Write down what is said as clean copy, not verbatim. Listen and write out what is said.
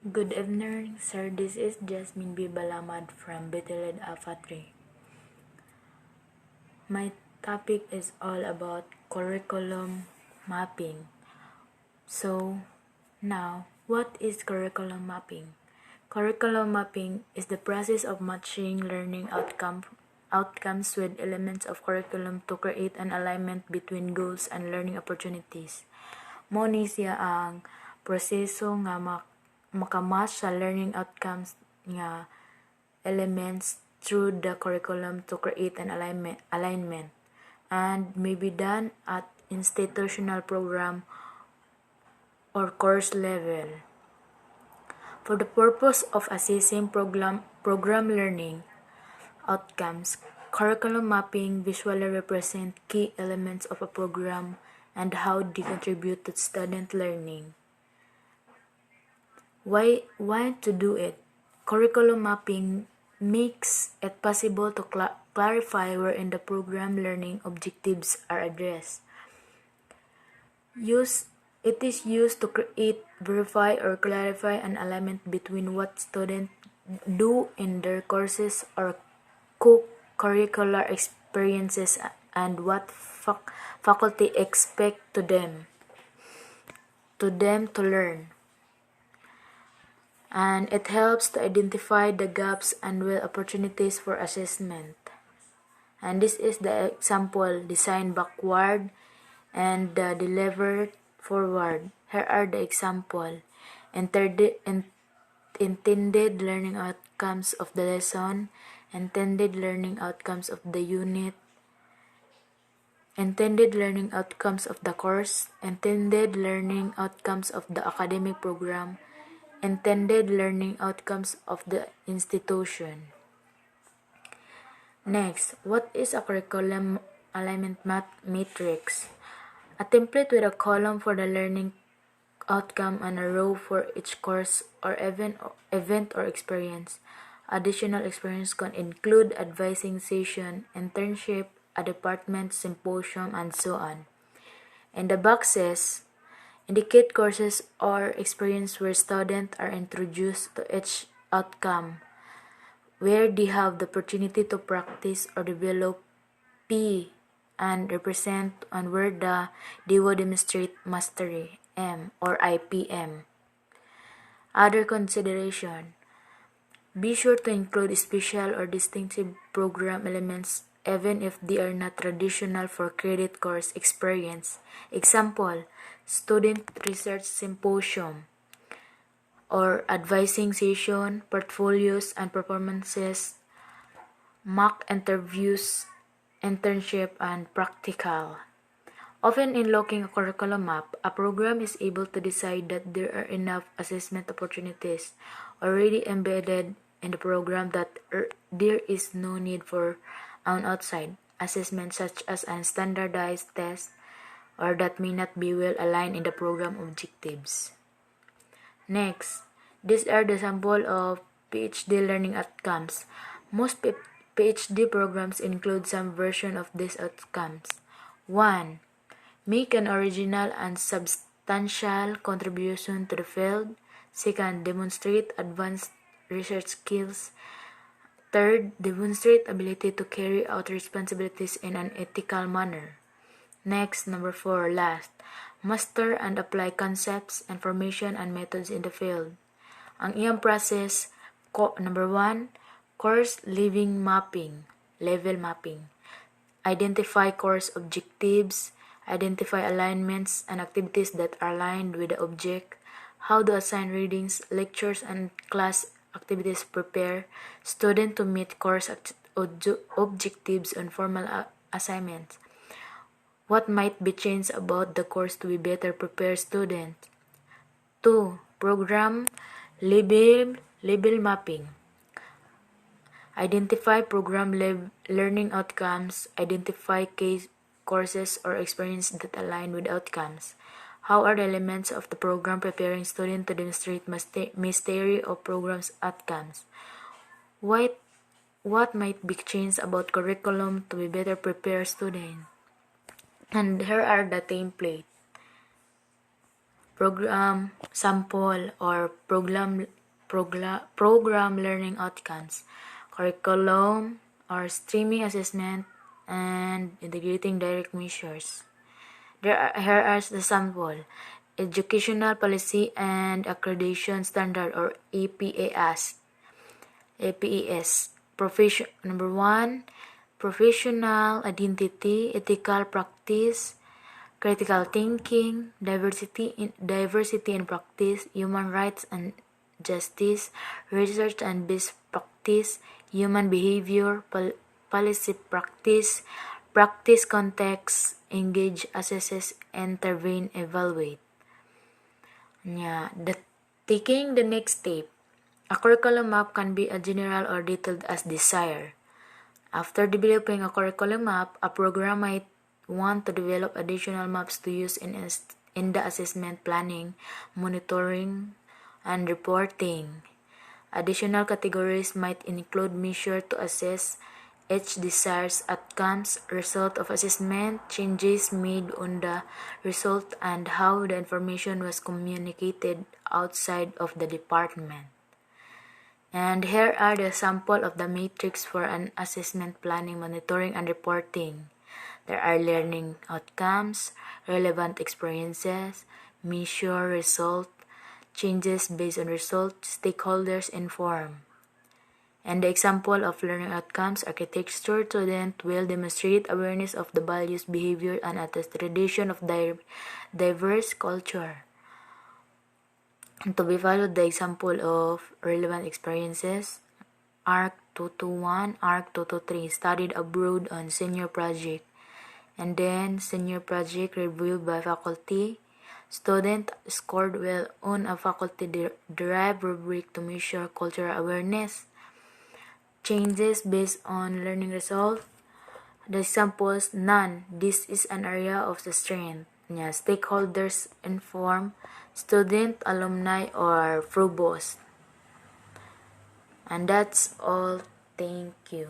Good evening, sir. This is Jasmin B. Balamad from Beteled Alpha 3. My topic is all about curriculum mapping. So, now, what is curriculum mapping? Curriculum mapping is the process of matching learning outcomes with elements of curriculum to create an alignment between goals and learning opportunities. Mo ni siya ang proseso nga makamatch sa learning outcomes nga elements through the curriculum to create an alignment and may be done at institutional program or course level. For the purpose of assessing program learning outcomes, curriculum mapping visually represent key elements of a program and how they contribute to student learning. Why to do it? Curriculum mapping makes it possible to clarify wherein the program learning objectives are addressed. It is used to create, verify, or clarify an alignment between what students do in their courses or co-curricular experiences and what faculty expect to them to learn. And it helps to identify the gaps and opportunities for assessment. And this is the example: design backward and deliver forward. Here are the example: intended learning outcomes of the lesson, intended learning outcomes of the unit, intended learning outcomes of the course, intended learning outcomes of the academic program, intended learning outcomes of the institution. Next, what is a curriculum alignment matrix? A template with a column for the learning outcome and a row for each course or event or experience. Additional experience can include advising session, internship, a department symposium, and so on. In the boxes, indicate courses or experience where students are introduced to each outcome, where they have the opportunity to practice or develop P and represent, and where they will demonstrate mastery, M or IPM. Other consideration: be sure to include special or distinctive program elements even if they are not traditional for credit course experience. Example: student research symposium or advising session, portfolios and performances, mock interviews, internship, and practical. Often in looking a curriculum map, a program is able to decide that there are enough assessment opportunities already embedded in the program that there is no need for an outside assessment such as a standardized test or that may not be well aligned in the program objectives. Next, these are the sample of PhD learning outcomes. Most PhD programs include some version of these outcomes. 1. Make an original and substantial contribution to the field. 2. Demonstrate advanced research skills. 3. Demonstrate ability to carry out responsibilities in an ethical manner. Next, number 4, last. Master and apply concepts, information, and methods in the field. Ang iyang process, number 1, course level mapping. Identify course objectives, identify alignments and activities that are aligned with the object, how to assign readings, lectures, and class activities, prepare student to meet course objectives and formal assignments. What might be changed about the course to be better prepare students? 2. Program level mapping. Identify program learning outcomes, identify case courses or experience that align with outcomes. How are the elements of the program preparing students to demonstrate mastery of program's outcomes? What might be changed about curriculum to be better prepare students? And here are the template. Program sample or program program learning outcomes, curriculum or streaming assessment, and integrating direct measures. Here are the sample: Educational Policy and Accreditation Standard or APAS. Number 1, professional identity, ethical practice, critical thinking, diversity in practice, human rights and justice, research and best practice, human behavior, policy practice, practice context, engage, assesses, intervene, evaluate. Taking the next step. A curriculum map can be as general or detailed as desired. After developing a curriculum map, a program might want to develop additional maps to use in the assessment planning, monitoring, and reporting. Additional categories might include measures to assess each desired outcomes, result of assessment, changes made on the result, and how the information was communicated outside of the department. And here are the sample of the matrix for an assessment planning, monitoring, and reporting. There are learning outcomes, relevant experiences, measure result, changes based on result, stakeholders inform. And the example of learning outcomes, architecture student will demonstrate awareness of the values, behavior, and attest tradition of diverse culture. And to be followed, the example of relevant experiences, ARC 221, ARC 223, studied abroad on senior project. And then senior project reviewed by faculty. Student scored well on a faculty-derived rubric to measure cultural awareness. Changes based on learning result. The examples, none. This is an area of the strength. Stakeholders inform, student, alumni, or provost. And that's all. Thank you.